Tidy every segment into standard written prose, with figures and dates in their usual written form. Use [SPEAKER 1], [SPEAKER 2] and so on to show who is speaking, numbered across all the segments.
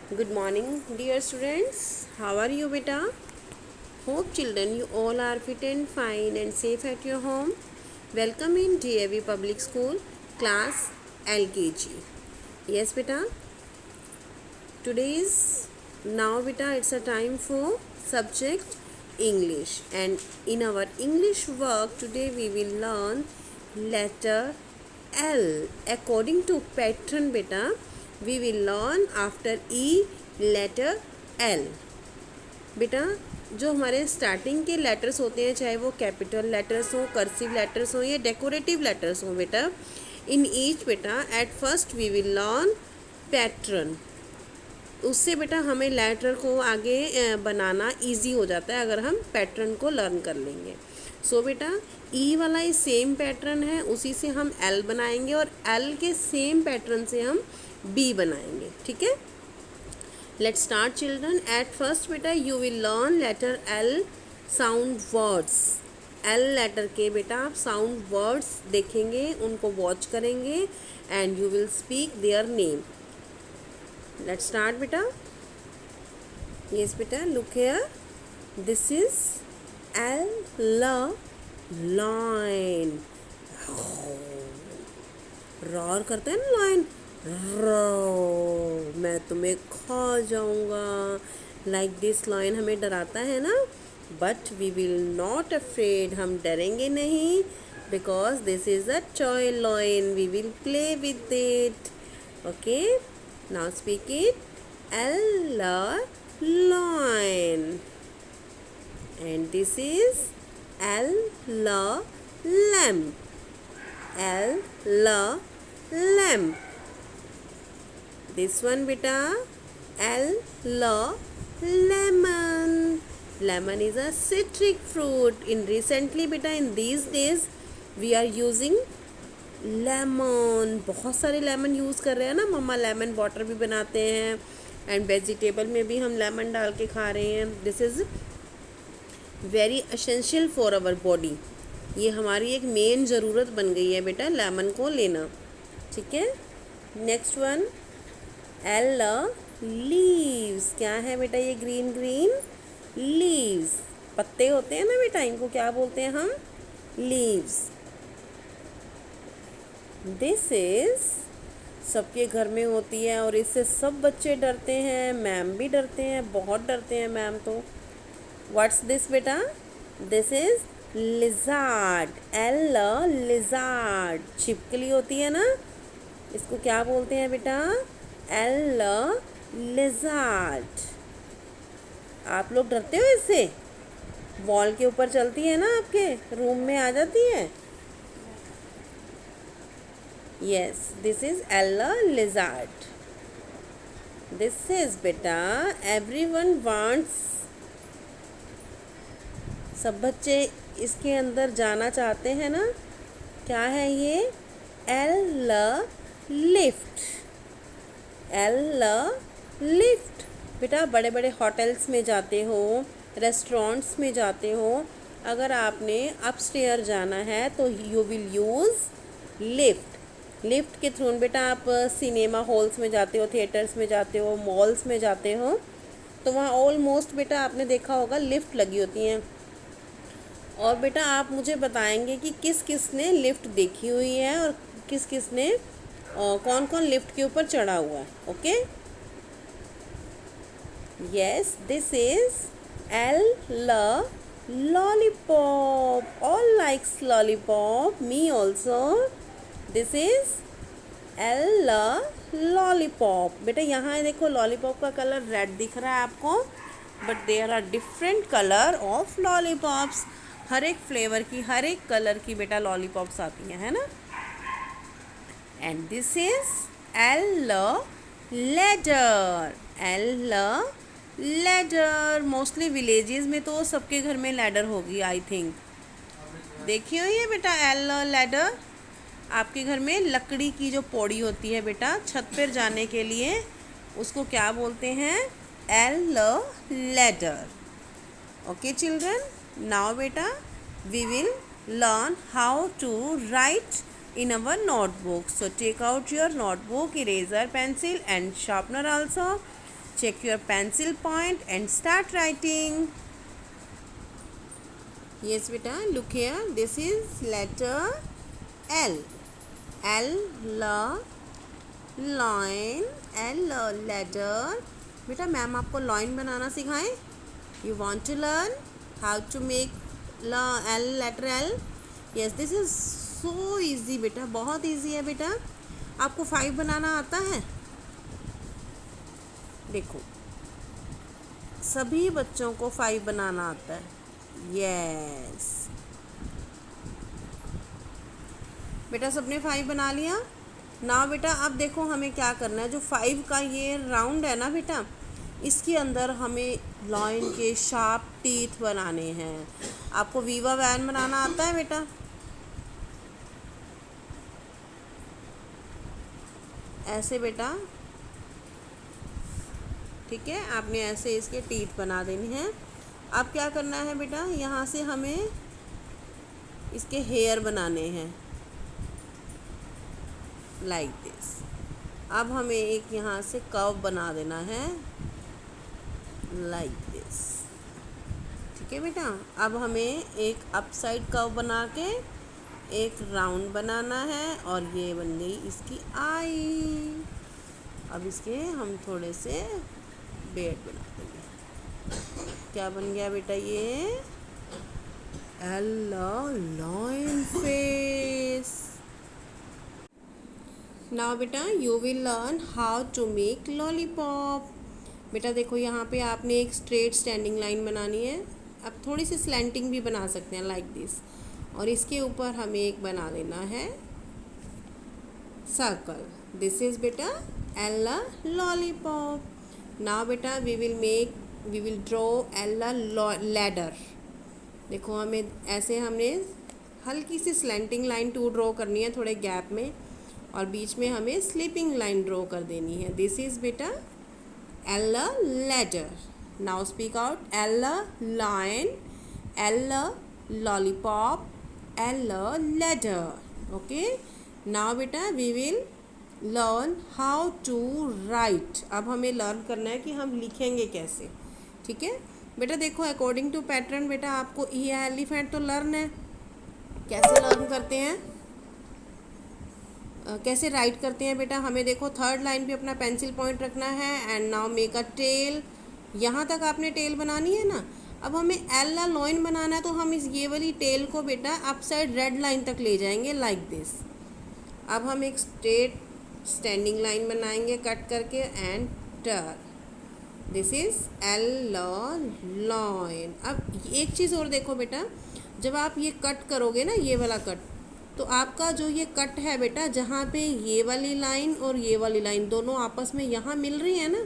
[SPEAKER 1] Good morning, dear students. How are you, beta? Hope children you all are fit and fine and safe at your home. Welcome in DAV Public School, class LKG. Yes, beta. Today's now, beta. It's a time for subject English, and in our English work today we will learn letter L. According to pattern, beta, we will learn after E letter L. बेटा जो हमारे starting के letters होते हैं, चाहे वो capital letters हो, cursive letters हो या डेकोरेटिव लेटर्स हो, बेटा इन ईच बेटा at first we will learn pattern. उससे बेटा हमें लेटर को आगे बनाना इजी हो जाता है अगर हम पैटर्न को लर्न कर लेंगे. सो बेटा ई वाला ही सेम पैटर्न है, उसी से हम एल बनाएंगे और एल के सेम पैटर्न से हम बी बनाएंगे. ठीक है, let's start children. At first बेटा you will learn letter L sound words. L letter के बेटा आप साउंड वर्ड्स देखेंगे, उनको वॉच करेंगे and you will speak their name. Let's start बेटा. यस बेटा, look here. This is L line. Roar करते हैं ना लाइन, मैं तुम्हें खा जाऊंगा. लाइक दिस लाइन हमें डराता है ना, but we will not afraid. हम डरेंगे नहीं, because this is a toy line. We will play with it. Okay, now speak it. L line. And this is L lamp. L lamp. This one beta L lemon. Lemon is a citric fruit. In recently beta in these days we are using lemon. बहुत सारे lemon use कर रहे हैं ना मम्मा. Lemon water भी बनाते हैं and vegetable में भी हम लेमन डाल के खा रहे हैं. This is very essential for our body. ये हमारी एक मेन ज़रूरत बन गई है बेटा लेमन को लेना. ठीक है, नेक्स्ट वन एल लीव्स. क्या है बेटा ये ग्रीन ग्रीन लीव्स. पत्ते होते हैं ना बेटा, इनको क्या बोलते हैं हम? लीव्स. दिस इज सबके घर में होती है और इससे सब बच्चे डरते हैं, मैम भी डरते हैं, बहुत डरते हैं मैम. तो व्हाट्स दिस बेटा? This is lizard. L lizard. छिपकली होती है ना, इसको क्या बोलते हैं बेटा? L lizard. आप लोग डरते हो इससे? वॉल के ऊपर चलती है ना, आपके रूम में आ जाती है. Yes, this is L lizard. This is बेटा एवरीवन वांट्स. सब बच्चे इसके अंदर जाना चाहते हैं ना. क्या है ये? L lift. L lift. बेटा बड़े बड़े होटल्स में जाते हो, रेस्टोरेंट्स में जाते हो, अगर आपने अपस्टेयर जाना है तो you will use lift. Lift के थ्रू बेटा आप सिनेमा हॉल्स में जाते हो, थिएटर्स में जाते हो, मॉल्स में जाते हो, तो वहाँ ऑलमोस्ट बेटा आपने देखा होगा लिफ्ट लगी होती हैं. और बेटा आप मुझे बताएंगे कि किस किस ने लिफ्ट देखी हुई है और किस किस ने कौन कौन लिफ्ट के ऊपर चढ़ा हुआ है. Okay, yes, this is L lollipop. All likes lollipop, me also. This is L lollipop. बेटा यहाँ देखो लॉलीपॉप का कलर रेड दिख रहा है आपको, but there are different colour of lollipops. हर एक फ्लेवर की, हर एक कलर की बेटा लॉलीपॉप्स आती हैं, है ना. And this is L ladder. L ladder. Mostly villages में तो सबके घर में लैडर होगी आई थिंक. देखिए ये बेटा एल लैडर. आपके घर में लकड़ी की जो पौड़ी होती है बेटा छत पर जाने के लिए, उसको क्या बोलते हैं? L ladder. Okay children, now beta we will learn how to write in our notebook. So take out your notebook, eraser, pencil and sharpener also. check your pencil point and start writing. Yes beta, look here, this is letter L. L, lion, L, ladder. बेटा ma'am आपको line बनाना सिखाएं. You want to learn how to make L, letter L? Yes, this is so easy बेटा, बहुत easy है बेटा. आपको 5 बनाना आता है? देखो सभी बच्चों को 5 बनाना आता है. यस बेटा, सबने 5 बना लिया ना. बेटा अब देखो हमें क्या करना है. जो 5 का ये राउंड है ना बेटा, इसके अंदर हमें लाइन के शार्प टीथ बनाने हैं. आपको वीवा वैन बनाना आता है बेटा? ऐसे बेटा, ठीक है, आपने ऐसे इसके टीथ बना देने हैं. अब क्या करना है बेटा, यहाँ से हमें इसके हेयर बनाने हैं लाइक दिस. अब हमें एक यहाँ से कर्व बना देना है लाइक दिस. ठीक है बेटा, अब हमें एक अपसाइड कर्व बना के एक राउंड बनाना है और ये बन गई इसकी आई. अब इसके हम थोड़े से बेड बना देंगे. क्या बन गया बेटा ये? Lion face. नाउ बेटा you will learn how to make lollipop. बेटा देखो यहाँ पे आपने एक स्ट्रेट स्टैंडिंग लाइन बनानी है. अब थोड़ी सी स्लैंटिंग भी बना सकते हैं लाइक दिस. और इसके ऊपर हमें एक बना देना है सर्कल. दिस इज बेटा एल लॉलीपॉप. नाउ बेटा we will draw L ladder. देखो हमें ऐसे हमने हल्की सी स्लैंटिंग लाइन 2 ड्रॉ करनी है थोड़े गैप में, और बीच में हमें स्लीपिंग लाइन ड्रॉ कर देनी है. दिस इज बेटा L ladder. Now speak out. L lion, L lollipop, L ladder. Okay, now बेटा we will learn how to write. अब हमें लर्न करना है कि हम लिखेंगे कैसे. ठीक है बेटा, देखो अकॉर्डिंग टू पैटर्न बेटा आपको ये एलिफेंट तो लर्न है. कैसे लर्न करते हैं, कैसे राइट करते हैं बेटा. हमें देखो 3rd लाइन पे अपना पेंसिल पॉइंट रखना है. And now make a tail. यहाँ तक आपने टेल बनानी है ना. अब हमें एल लॉइन बनाना है, तो हम इस ये वाली टेल को बेटा अपसाइड रेड लाइन तक ले जाएंगे लाइक दिस. अब हम एक स्ट्रेट स्टैंडिंग लाइन बनाएंगे कट करके and turn. This is L lion. अब एक चीज़ और देखो बेटा, जब आप ये कट करोगे ना, ये वाला कट, तो आपका जो ये कट है बेटा, जहाँ पे ये वाली लाइन और ये वाली लाइन दोनों आपस में यहाँ मिल रही है ना,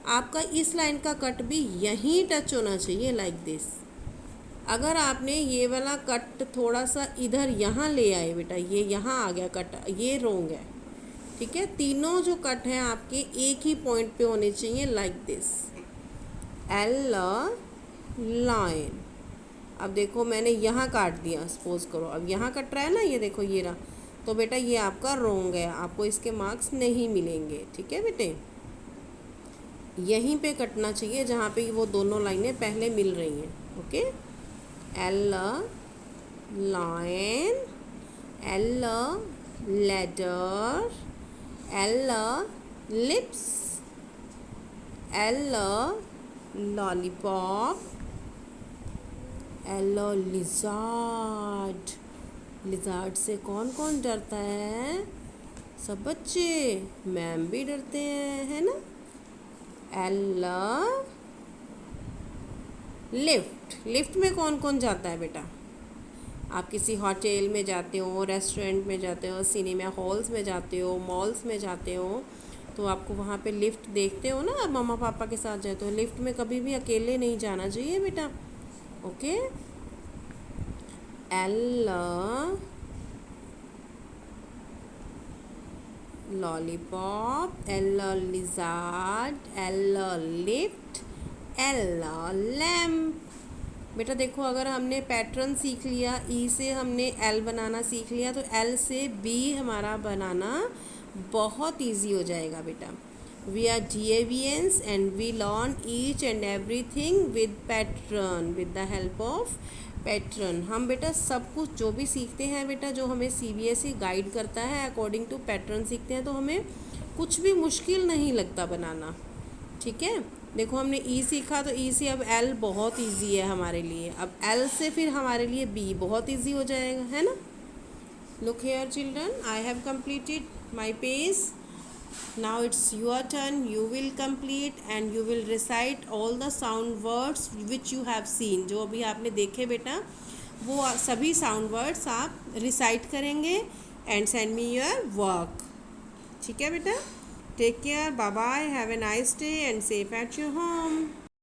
[SPEAKER 1] आपका इस लाइन का कट भी यहीं टच होना चाहिए लाइक दिस. अगर आपने ये वाला कट थोड़ा सा इधर यहाँ ले आए बेटा, ये यहाँ आ गया कट, ये रोंग है. ठीक है, तीनों जो कट हैं आपके एक ही पॉइंट पे होने चाहिए लाइक दिस. L line. अब देखो मैंने यहाँ काट दिया सपोज करो. अब यहाँ कट रहा है ना, ये देखो ये रहा, तो बेटा ये आपका रोंग है, आपको इसके मार्क्स नहीं मिलेंगे. ठीक है बेटे, यहीं पे कटना चाहिए जहाँ पे वो दोनों लाइनें पहले मिल रही हैं. Okay, L line, L ladder, L lips, L lollipop, L lizard. Lizard से कौन कौन डरता है? सब बच्चे, मैम भी डरते हैं, है ना. L lift. लिफ्ट में कौन कौन जाता है बेटा? आप किसी होटल में जाते हो, रेस्टोरेंट में जाते हो, सिनेमा हॉल्स में जाते हो, मॉल्स में जाते हो, तो आपको वहाँ पे लिफ्ट देखते हो ना. आप मम्मा पापा के साथ जाते हो. लिफ्ट में कभी भी अकेले नहीं जाना चाहिए बेटा. Okay, L lollipop, L lizard, L lift, L lamp. बेटा देखो अगर हमने पैटर्न सीख लिया, ई से हमने एल बनाना सीख लिया, तो एल से बी हमारा बनाना बहुत इजी हो जाएगा बेटा. We are DAVians and we learn each and everything with pattern, with the help of pattern. हम बेटा सब कुछ जो भी सीखते हैं बेटा, जो हमें CBSE गाइड करता है अकॉर्डिंग टू पैटर्न सीखते हैं, तो हमें कुछ भी मुश्किल नहीं लगता बनाना. ठीक है. देखो हमने ई सीखा तो ई से अब एल बहुत इजी है हमारे लिए. अब एल से फिर हमारे लिए बी बहुत इजी हो जाएगा, है ना. Look here children, I have completed my page. Now it's your turn. You will complete and you will recite all the sound words which you have seen. जो अभी आपने देखे बेटा, वो सभी साउंड वर्ड्स आप रिसाइट करेंगे and send me your work. ठीक है बेटा. Take care. Bye bye. Have a nice day and safe at your home.